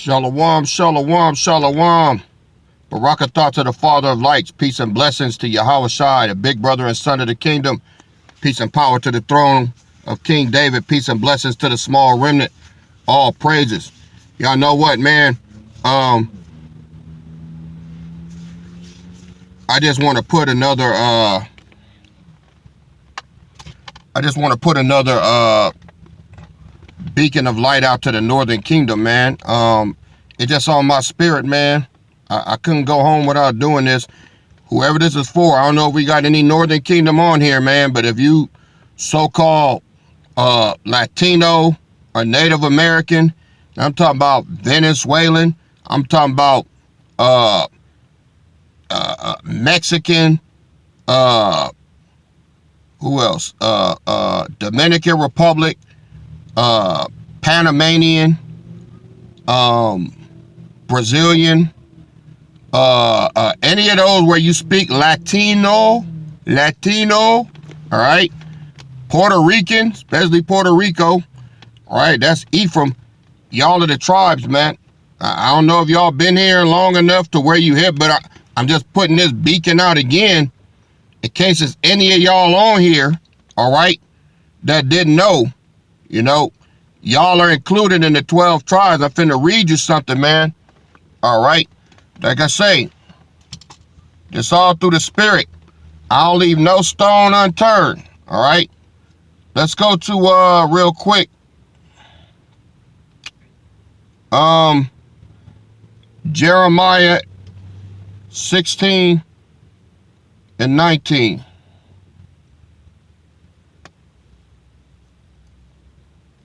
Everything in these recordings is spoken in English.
Shalom, shalom, shalom. Barakatah to the Father of lights. Peace and blessings to Yahweh Shai, the big brother and son of the kingdom. Peace and power to the throne of King David. Peace and blessings to the small remnant. All praises. Y'all know what, man? I just want to put another beacon of light out to the northern kingdom, man. It just on my spirit, man. I couldn't go home without doing this. Whoever this is for, I don't know if we got any northern kingdom on here, man, but if you so-called Latino or Native American, I'm talking about Venezuelan, I'm talking about Mexican, who else? Dominican Republic, Panamanian, Brazilian, any of those where you speak Latino, all right? Puerto Rican, especially Puerto Rico, all right? That's Ephraim. Y'all are the tribes, man. I don't know if y'all been here long enough to where you hit, but I'm just putting this beacon out again in case there's any of y'all on here, all right, that didn't know, you know, y'all are included in the 12 tribes. I'm finna read you something, man. All right. Like I say, it's all through the spirit. I'll leave no stone unturned. All right. Let's go to real quick. Jeremiah 16 and 19.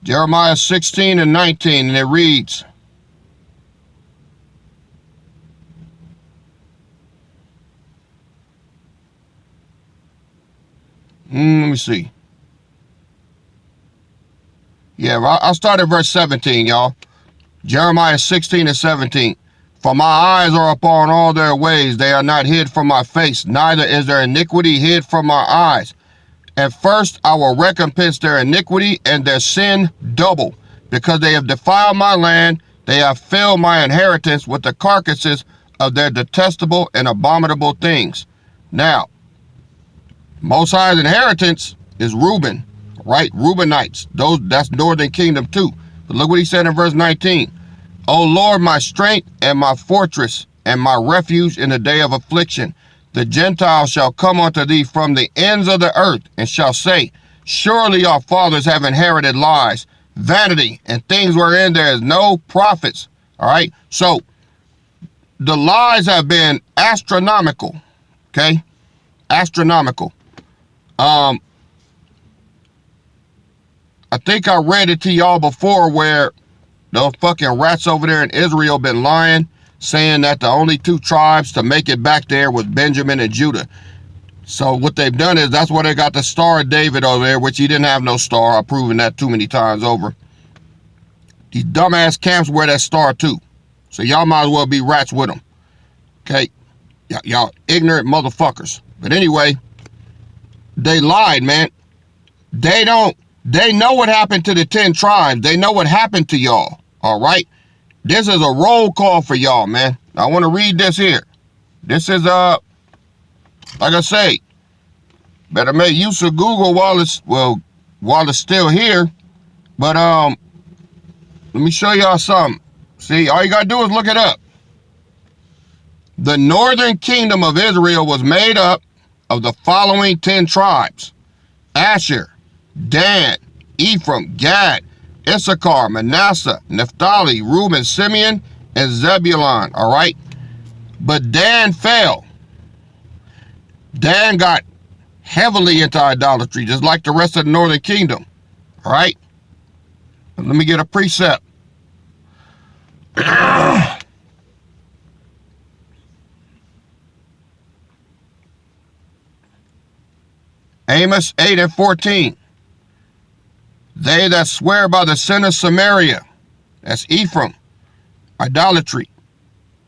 Jeremiah 16 and 19, and it reads, let me see. Yeah, I'll start at verse 17, y'all. Jeremiah 16 and 17. For my eyes are upon all their ways. They are not hid from my face. Neither is their iniquity hid from my eyes. And first I will recompense their iniquity and their sin double. Because they have defiled my land. They have filled my inheritance with the carcasses of their detestable and abominable things. Now, Most High's inheritance is Reuben, right? Reubenites. That's northern kingdom too. But look what he said in verse 19. O Lord, my strength and my fortress and my refuge in the day of affliction. The Gentiles shall come unto thee from the ends of the earth and shall say, surely our fathers have inherited lies, vanity, and things wherein there is no profits. All right. So the lies have been astronomical. Okay. Astronomical. I think I read it to y'all before where those fucking rats over there in Israel been lying, saying that the only two tribes to make it back there was Benjamin and Judah. So what they've done is that's why they got the Star of David over there, which he didn't have no star. I've proven that too many times over. These dumbass camps wear that star too. So y'all might as well be rats with them. Okay? Y'all ignorant motherfuckers. But anyway, they lied, man. They know what happened to the 10 tribes. They know what happened to y'all. All right. This is a roll call for y'all, man. I want to read this here. This is, like I say, better make use of Google while it's still here. But, let me show y'all something. See, all you got to do is look it up. The northern kingdom of Israel was made up of the following 10 tribes: Asher, Dan, Ephraim, Gad, Issachar, Manasseh, Naphtali, Reuben, Simeon, and Zebulun. All right. But Dan fell. Dan got heavily into idolatry, just like the rest of the northern kingdom. All right. Let me get a precept. Amos 8 and 14. They that swear by the sin of Samaria, that's Ephraim, idolatry,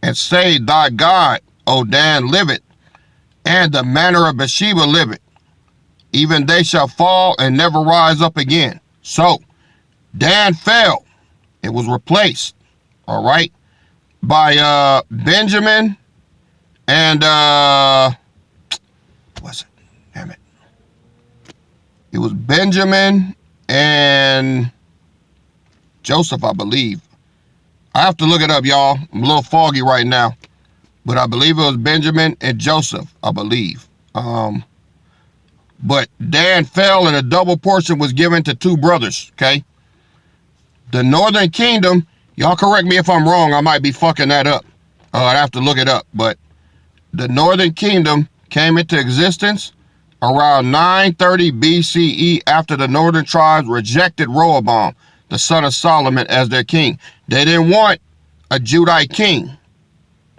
and say, thy God, O Dan, liveth, and the manner of Bathsheba liveth, even they shall fall and never rise up again. So Dan fell. It was replaced. All right. by Benjamin and what's it? Damn it. It was Benjamin and Joseph, I believe. I have to look it up, y'all. I'm a little foggy right now. But I believe it was Benjamin and Joseph, I believe. But Dan fell and a double portion was given to two brothers, okay? The northern kingdom, y'all correct me if I'm wrong, I might be fucking that up. I'd have to look it up. But the northern kingdom came into existence around 930 BCE after the northern tribes rejected Rehoboam, the son of Solomon, as their king. They didn't want a Judite king.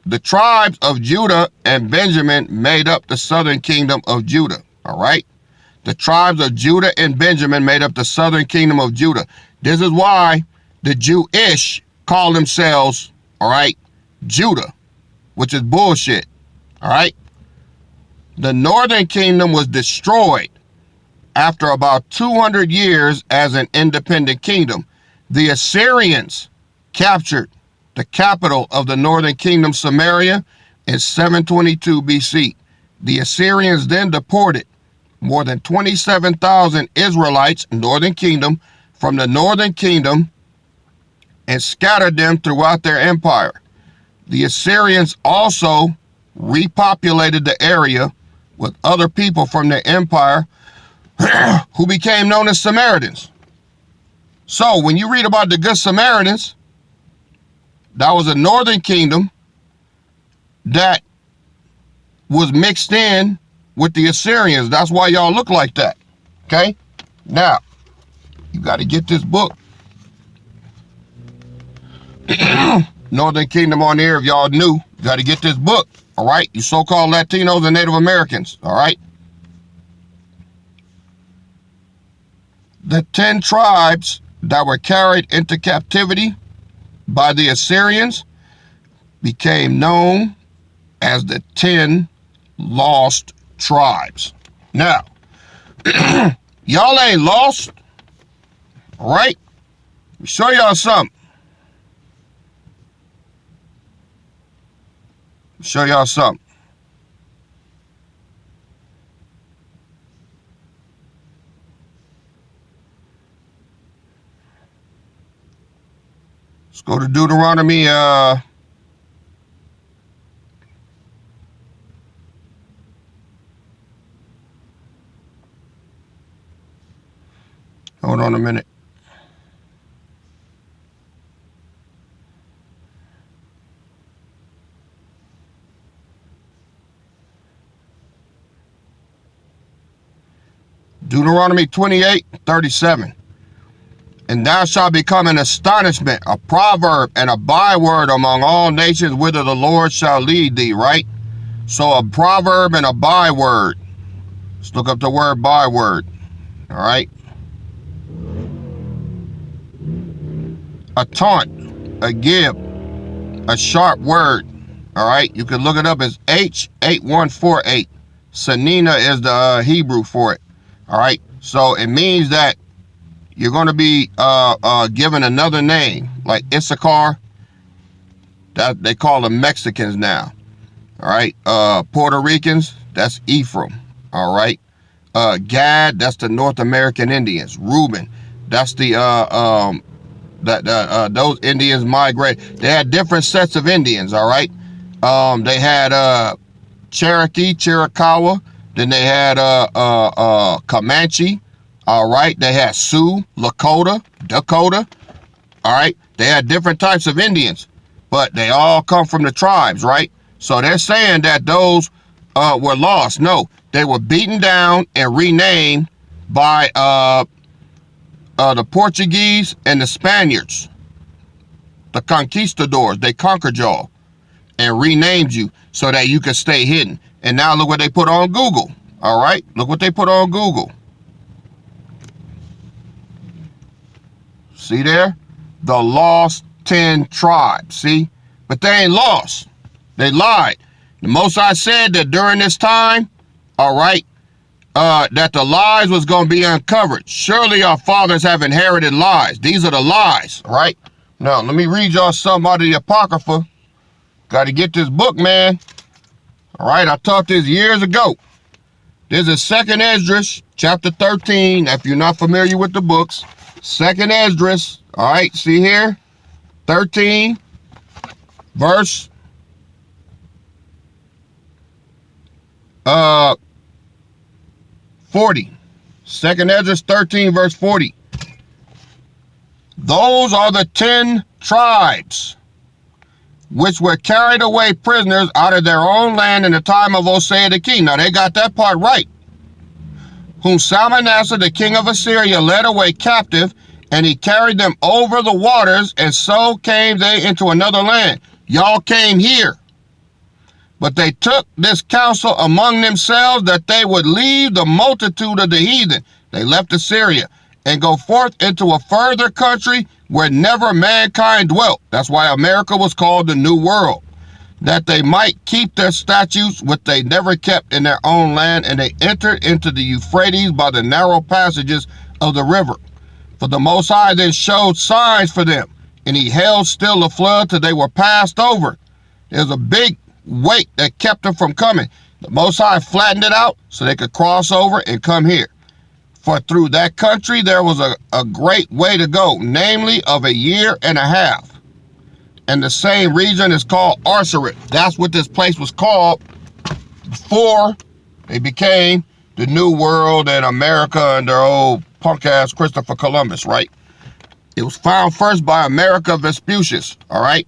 The tribes of Judah and Benjamin made up the southern kingdom of Judah, all right? The tribes of Judah and Benjamin made up the southern kingdom of Judah. This is why the Jewish call themselves, all right, Judah, which is bullshit, all right? The northern kingdom was destroyed after about 200 years as an independent kingdom. The Assyrians captured the capital of the northern kingdom, Samaria, in 722 BC. The Assyrians then deported more than 27,000 Israelites, northern kingdom, from the northern kingdom and scattered them throughout their empire. The Assyrians also repopulated the area with other people from their empire who became known as Samaritans. So when you read about the Good Samaritans, that was a northern kingdom that was mixed in with the Assyrians. That's why y'all look like that, okay? Now, you got to get this book. Northern Kingdom on here, if y'all new, you got to get this book, all right? You so-called Latinos and Native Americans, all right? The 10 tribes that were carried into captivity by the Assyrians became known as the 10 lost tribes. Now, y'all ain't lost, all right? Let me show y'all something. Show y'all something. Let's go to Deuteronomy. Hold on a minute. Deuteronomy 28:37. And thou shalt become an astonishment, a proverb, and a byword among all nations whither the Lord shall lead thee, right? So a proverb and a byword. Let's look up the word byword, all right? A taunt, a give, a sharp word, all right? You can look it up as H8148. Sanina is the Hebrew for it. All right, so it means that you're going to be given another name, like Issachar. That they call them Mexicans now. All right, Puerto Ricans, that's Ephraim. All right, Gad, that's the North American Indians. Reuben, that's the those Indians migrate. They had different sets of Indians. All right, they had Cherokee, Chiricahua. Then they had Comanche, all right? They had Sioux, Lakota, Dakota, all right? They had different types of Indians, but they all come from the tribes, right? So they're saying that those were lost. No, they were beaten down and renamed by the Portuguese and the Spaniards, the conquistadors. They conquered y'all and renamed you so that you could stay hidden. And now look what they put on Google, all right? Look what they put on Google. See there? The lost 10 tribes, see? But they ain't lost. They lied. The Most High said that during this time, all right, that the lies was going to be uncovered. Surely our fathers have inherited lies. These are the lies, all right? Now, let me read y'all something out of the Apocrypha, Got to get this book, man. All right, I taught this years ago. This is 2nd Esdras, chapter 13. If you're not familiar with the books, 2nd Esdras, all right, see here, 13, verse 40. 2nd Esdras 13, verse 40. Those are the 10 tribes which were carried away prisoners out of their own land in the time of Hosea the king. Now they got that part right. Whom Salmanassar the king of Assyria led away captive, and he carried them over the waters, and so came they into another land. Y'all came here. But they took this counsel among themselves that they would leave the multitude of the heathen. They left Assyria and go forth into a further country where never mankind dwelt. That's why America was called the New World. That they might keep their statutes which they never kept in their own land, and they entered into the Euphrates by the narrow passages of the river. For the Most High then showed signs for them, and he held still the flood till they were passed over. There's a big weight that kept them from coming. The Most High flattened it out so they could cross over and come here. For through that country there was a great way to go, namely of a year and a half. And the same region is called Arsarit. That's what this place was called before they became the New World and America and their old punk-ass Christopher Columbus, right? It was found first by America Vespucius, all right?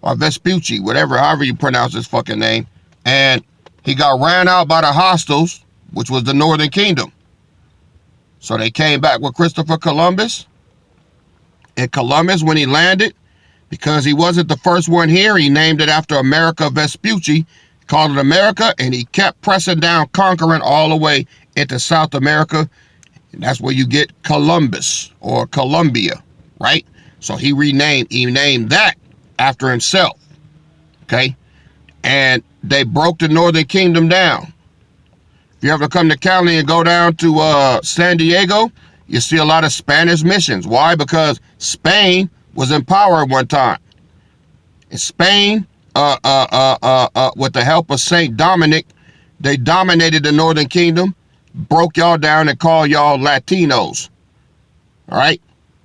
Or Vespucci, whatever, however you pronounce his fucking name. And he got ran out by the hostiles, which was the Northern Kingdom. So they came back with Christopher Columbus. And Columbus, when he landed, because he wasn't the first one here, he named it after America Vespucci, called it America, and he kept pressing down, conquering all the way into South America. And that's where you get Columbus or Columbia, right? So he named that after himself, okay? And they broke the Northern Kingdom down. If you ever come to Cali and go down to San Diego, you see a lot of Spanish missions. Why? Because Spain was in power at one time. And Spain, with the help of Saint Dominic, they dominated the Northern Kingdom, broke y'all down and called y'all Latinos, all right?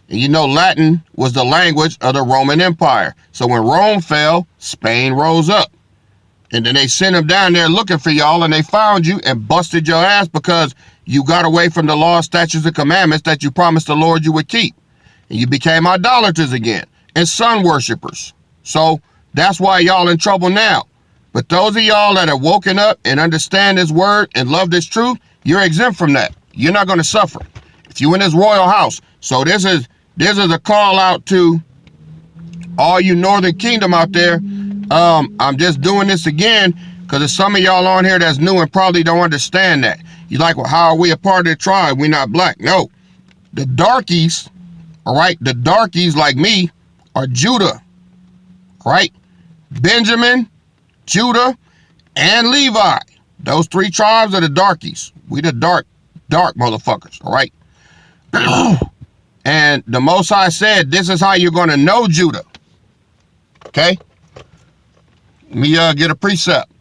And you know Latin was the language of the Roman Empire. So when Rome fell, Spain rose up. And then they sent them down there looking for y'all, and they found you and busted your ass because you got away from the law, statutes, and commandments that you promised the Lord you would keep. And you became idolaters again and sun worshipers. So that's why y'all in trouble now. But those of y'all that have woken up and understand this word and love this truth, you're exempt from that. You're not going to suffer if you're in this royal house. So this is a call out to all you Northern Kingdom out there. I'm just doing this again because there's some of y'all on here that's new and probably don't understand that. You're like, well, how are we a part of the tribe? We're not black. No, the darkies, all right, the darkies like me are Judah, right? Benjamin, Judah, and Levi. Those 3 tribes are the darkies. We the dark motherfuckers, all right? And the Most High said, this is how you're going to know Judah, okay? Let me get a precept.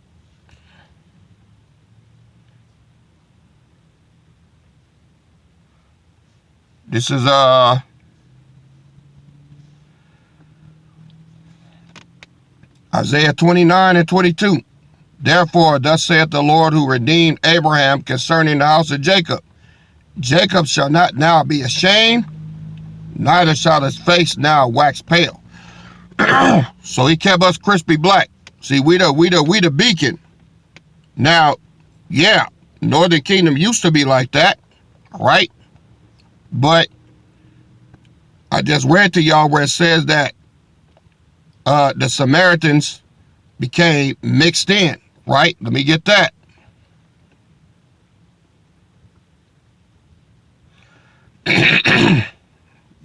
This is Isaiah 29 and 22. Therefore, thus saith the Lord who redeemed Abraham concerning the house of Jacob. Jacob shall not now be ashamed, neither shall his face now wax pale. So he kept us crispy black. See, we the beacon. Now, yeah, Northern Kingdom used to be like that, right? But I just read to y'all where it says that the Samaritans became mixed in, right? Let me get that.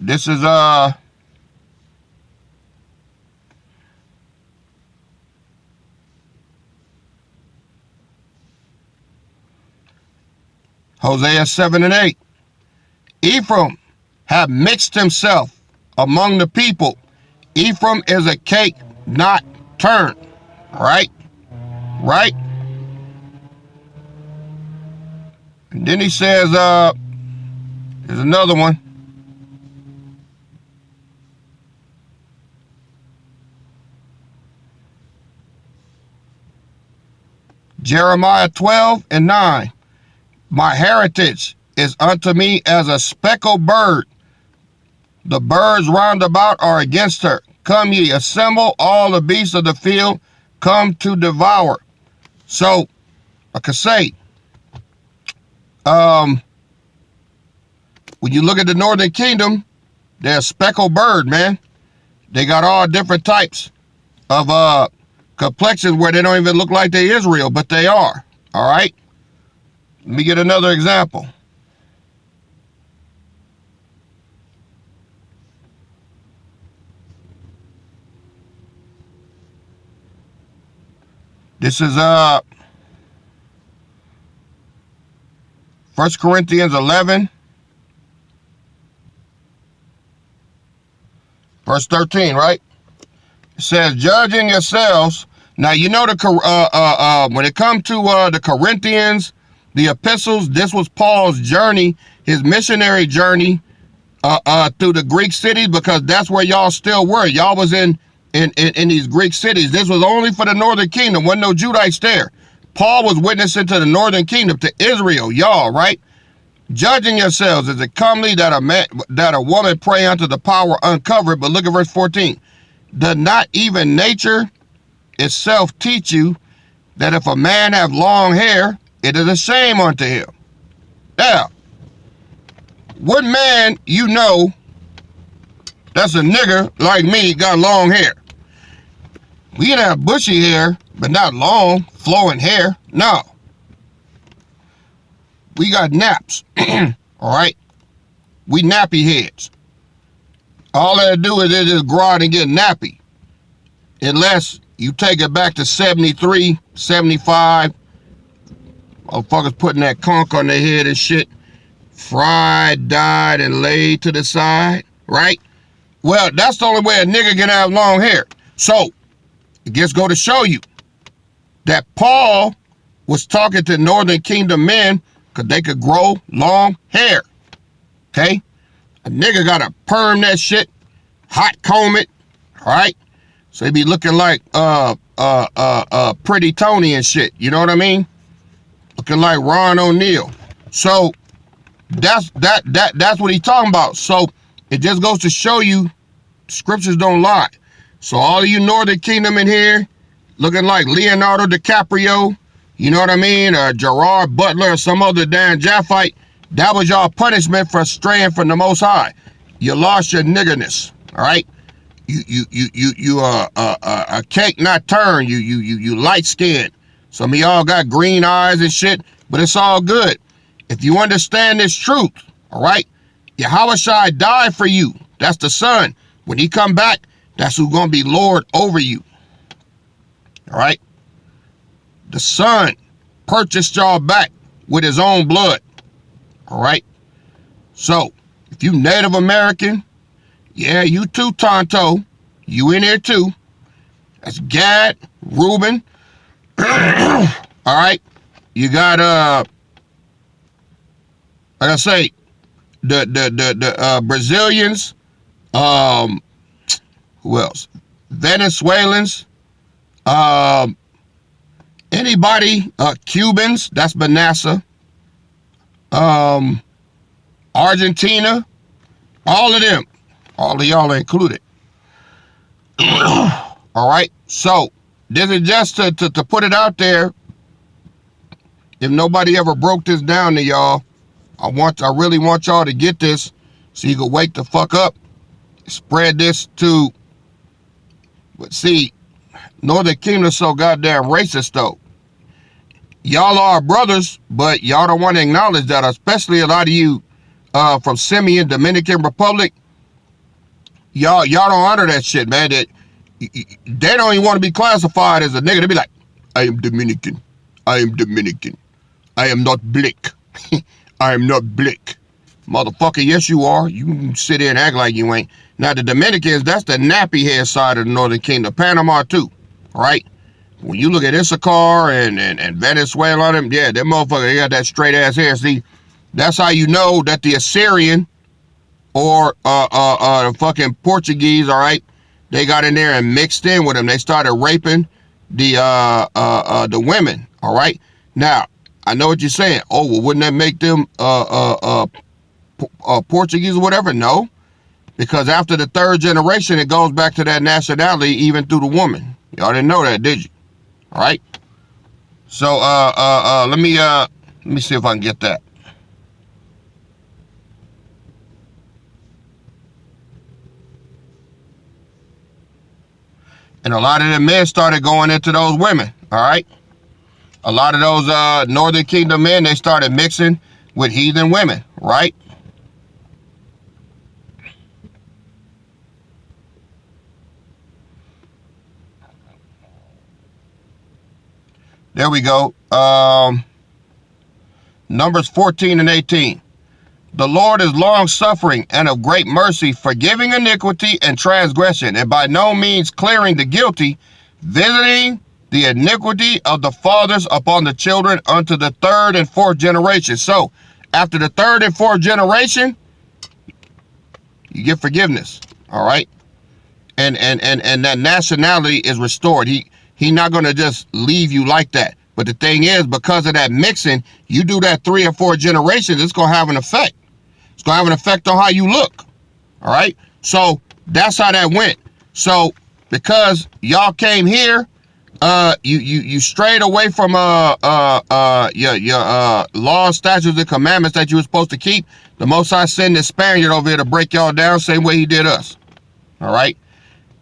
This is Hosea 7 and 8. Ephraim have mixed himself among the people. Ephraim is a cake not turn. Right? Right? And then he says, there's another one. Jeremiah 12:9. My heritage is unto me as a speckled bird. The birds round about are against her. Come ye, assemble all the beasts of the field, come to devour. So, like I say, when you look at the northern kingdom, they're a speckled bird, man. They got all different types of complexions where they don't even look like they're Israel, but they are. All right? Let me get another example. This is 1 Corinthians 11, verse 13, right? It says, judging yourselves. Now, you know, when it comes to the Corinthians, the epistles, this was Paul's journey, his missionary journey through the Greek cities, because that's where y'all still were. Y'all was in these Greek cities. This was only for the northern kingdom. Wasn't no Judites there. Paul was witnessing to the northern kingdom, to Israel, y'all, right? Judging yourselves, is it comely that a woman pray unto the power uncovered? But look at verse 14. Does not even nature itself teach you that if a man have long hair, it is a shame unto him? Now, what man you know that's a nigger like me got long hair? We can have bushy hair, but not long, flowing hair. No. We got naps. All right? We nappy heads. All they do is they just grow out and get nappy. Unless you take it back to 73, 75. Motherfuckers putting that conch on their head and shit. Fried, dyed, and laid to the side. Right? Well, that's the only way a nigga can have long hair. So, it just go to show you that Paul was talking to northern kingdom men because they could grow long hair. Okay? A nigga gotta perm that shit, hot comb it, all right? So he be looking like Pretty Tony and shit, you know what I mean? Looking like Ron O'Neal. So that's what he's talking about. So it just goes to show you scriptures don't lie. So all of you northern kingdom in here looking like Leonardo DiCaprio, you know what I mean, or Gerard Butler or some other damn Japhite, that was y'all punishment for straying from the Most High. You lost your niggerness, all right? You a cake not turned. You light skinned. Some of y'all got green eyes and shit, but it's all good. If you understand this truth, all right? Yahushua died for you. That's the Son. When he come back, that's who's gonna be Lord over you. All right? The Son purchased y'all back with his own blood. All right? So, if you Native American, yeah, you too, Tonto. You in here too. That's Gad, Reuben. All right? You got, like I say, the Brazilians, who else? Venezuelans, anybody, Cubans, that's Manasseh, Argentina, all of them, all of y'all are included. All right, so this is just to put it out there. If nobody ever broke this down to y'all, I really want y'all to get this so you can wake the fuck up, spread this to, but see, Northern Kingdom is so goddamn racist though. Y'all are brothers, but y'all don't want to acknowledge that, especially a lot of you from Simeon, Dominican Republic. Y'all don't honor that shit, man. That they don't even want to be classified as a nigga. They be like, I am Dominican. I am Dominican. I am not black. I am not black. Motherfucker, yes you are. You can sit here and act like you ain't. Now the Dominicans, that's the nappy head side of the Northern Kingdom. Panama too. right? When you look at Issachar and Venezuela, them, yeah, them motherfuckers, they got that straight ass hair. See, that's how you know that the Assyrian or the fucking Portuguese, all right, they got in there and mixed in with them. They started raping the women, all right? Now, I know what you're saying. Oh, well, wouldn't that make them Portuguese or whatever? No, because after the third generation, it goes back to that nationality even through the woman. Y'all didn't know that, did you? All right. So let me see if I can get that. And a lot of the men started going into those women, all right? A lot of those Northern Kingdom men, they started mixing with heathen women, right? There we go. Numbers 14 and 18. The Lord is long-suffering and of great mercy, forgiving iniquity and transgression, and by no means clearing the guilty, visiting the iniquity of the fathers upon the children unto the third and fourth generation. So, after the third and fourth generation, you get forgiveness, all right? And that nationality is restored. He not going to just leave you like that. But the thing is, because of that mixing, you do that 3 or 4 generations, it's going to have an effect. It's going to have an effect on how you look. All right? So that's how that went. So because y'all came here, you strayed away from your laws, statutes, and commandments that you were supposed to keep. The Most High sent this Spaniard over here to break y'all down, same way he did us. All right?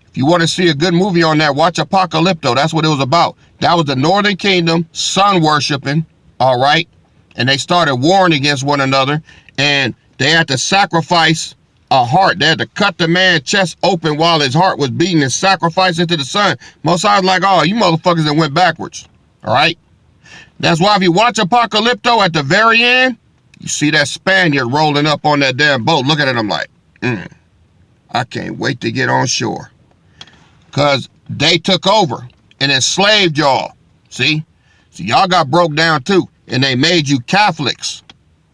If you want to see a good movie on that, watch Apocalypto. That's what it was about. That was the Northern Kingdom sun worshiping, all right? And they started warring against one another, and they had to sacrifice a heart. They had to cut the man's chest open while his heart was beating and sacrifice it to the sun. Most I was like, oh, you motherfuckers that went backwards, all right? That's why if you watch Apocalypto at the very end, you see that Spaniard rolling up on that damn boat. Look at it, I'm like, I can't wait to get on shore. Because they took over and enslaved y'all. See? So y'all got broke down too. And they made you Catholics.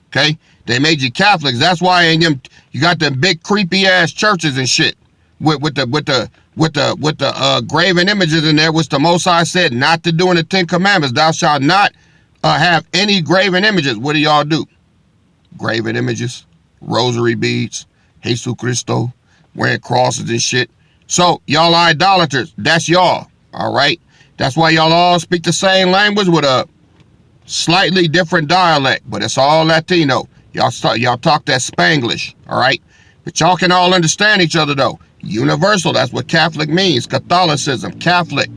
Okay? They made you Catholics. That's why in them you got them big creepy ass churches and shit. With the graven images in there, which the Most High said not to do in the 10 Commandments. Thou shalt not have any graven images. What do y'all do? Graven images, rosary beads, Jesus Cristo, wearing crosses and shit. So, y'all idolaters, that's y'all, all right? That's why y'all all speak the same language with a slightly different dialect, but it's all Latino. Y'all talk that Spanglish, all right? But y'all can all understand each other, though. Universal, that's what Catholic means. Catholicism, Catholic,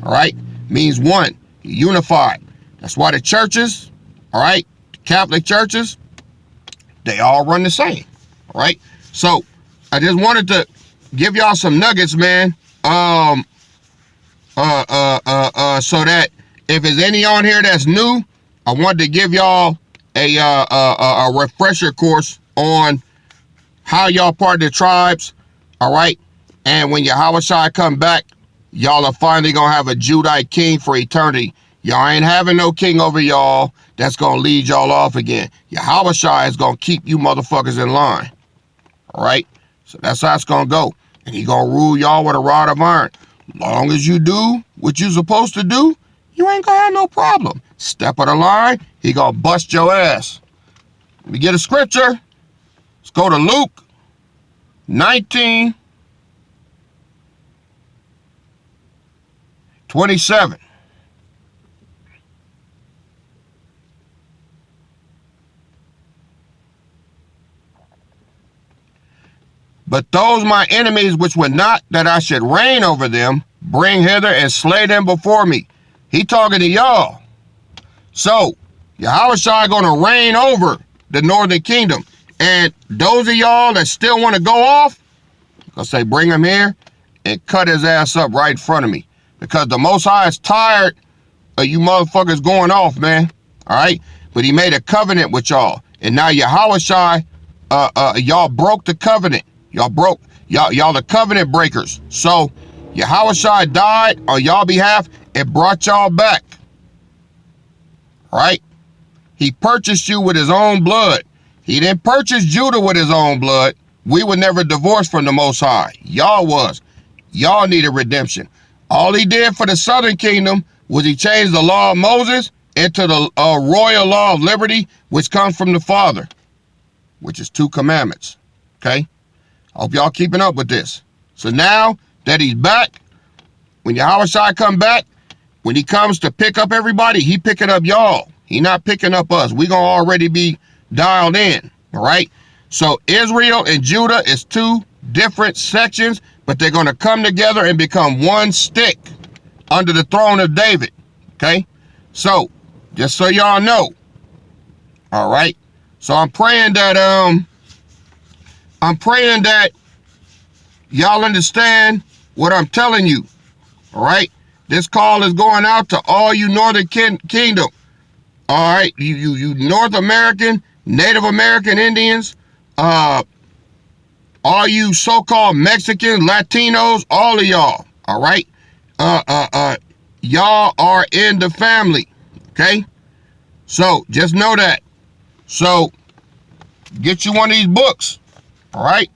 all right? Means one, unified. That's why the churches, all right, Catholic churches, they all run the same, all right? So, I just wanted to give y'all some nuggets, man. So that if there's any on here that's new, I wanted to give y'all a refresher course on how y'all part of the tribes, all right? And when Yahushua come back, y'all are finally gonna have a Judite king for eternity. Y'all ain't having no king over y'all that's gonna lead y'all off again. Yahushua is gonna keep you motherfuckers in line, all right? So that's how it's gonna go. And he gonna rule y'all with a rod of iron. Long as you do what you supposed to do, you ain't gonna have no problem. Step of the line, he gonna bust your ass. Let me get a scripture. Let's go to Luke 19:27. But those my enemies which would not that I should reign over them, bring hither and slay them before me. He talking to y'all. So, Yahushua gonna reign over the Northern Kingdom. And those of y'all that still want to go off, I'll say bring him here and cut his ass up right in front of me. Because the Most High is tired of you motherfuckers going off, man. All right? But he made a covenant with y'all. And now Yahushua, y'all broke the covenant. Y'all the covenant breakers. So Yahushua died on y'all behalf and brought y'all back. Right? He purchased you with his own blood. He didn't purchase Judah with his own blood. We were never divorced from the Most High. Y'all was. Y'all needed redemption. All he did for the southern kingdom was he changed the law of Moses into the royal law of liberty, which comes from the Father, which is 2 commandments. Okay? I hope y'all keeping up with this. So now that he's back, when Yahushua come back, when he comes to pick up everybody, he picking up y'all. He not picking up us. We gonna already be dialed in, all right? So Israel and Judah is 2 different sections, but they're gonna come together and become one stick under the throne of David, okay? So, just so y'all know, all right? So I'm praying that y'all understand what I'm telling you, all right? This call is going out to all you Northern Kingdom. All right, you North American, Native American Indians, all you so-called Mexicans, Latinos, all of y'all, all right? Y'all are in the family, okay? So just know that. So get you one of these books, all right?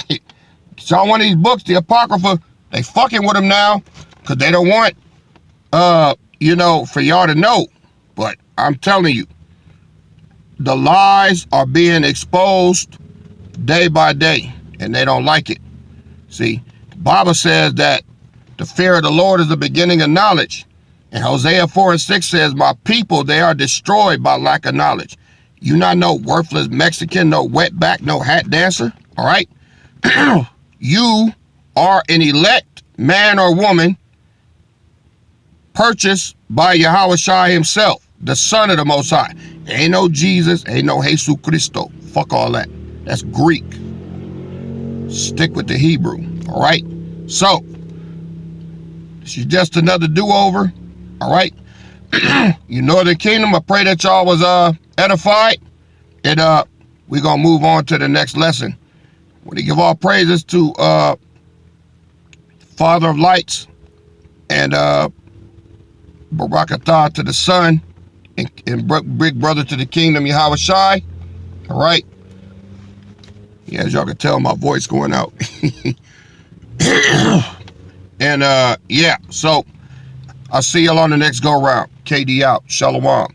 Get y'all one of these books, the Apocrypha. They fucking with them now because they don't want for y'all to know, but I'm telling you, the lies are being exposed day by day, and they don't like it. See, the Bible says that the fear of the Lord is the beginning of knowledge. And Hosea 4:6 says, my people, they are destroyed by lack of knowledge. You not no worthless Mexican, no wetback, no hat dancer, all right? You are an elect man or woman purchased by Yahushua himself, the Son of the Most High. Ain't no Jesus, ain't no Jesus Christo. Fuck all that. That's Greek. Stick with the Hebrew, all right? So, this is just another do-over, all right? You Northern Kingdom, I pray that y'all was edified, and we're going to move on to the next lesson. We to give all praises to Father of Lights and Barakatah to the Son, and big brother to the kingdom, Yahushua. All right. Yeah, as y'all can tell, my voice going out. And yeah, so I'll see y'all on the next go round. KD out. Shalom.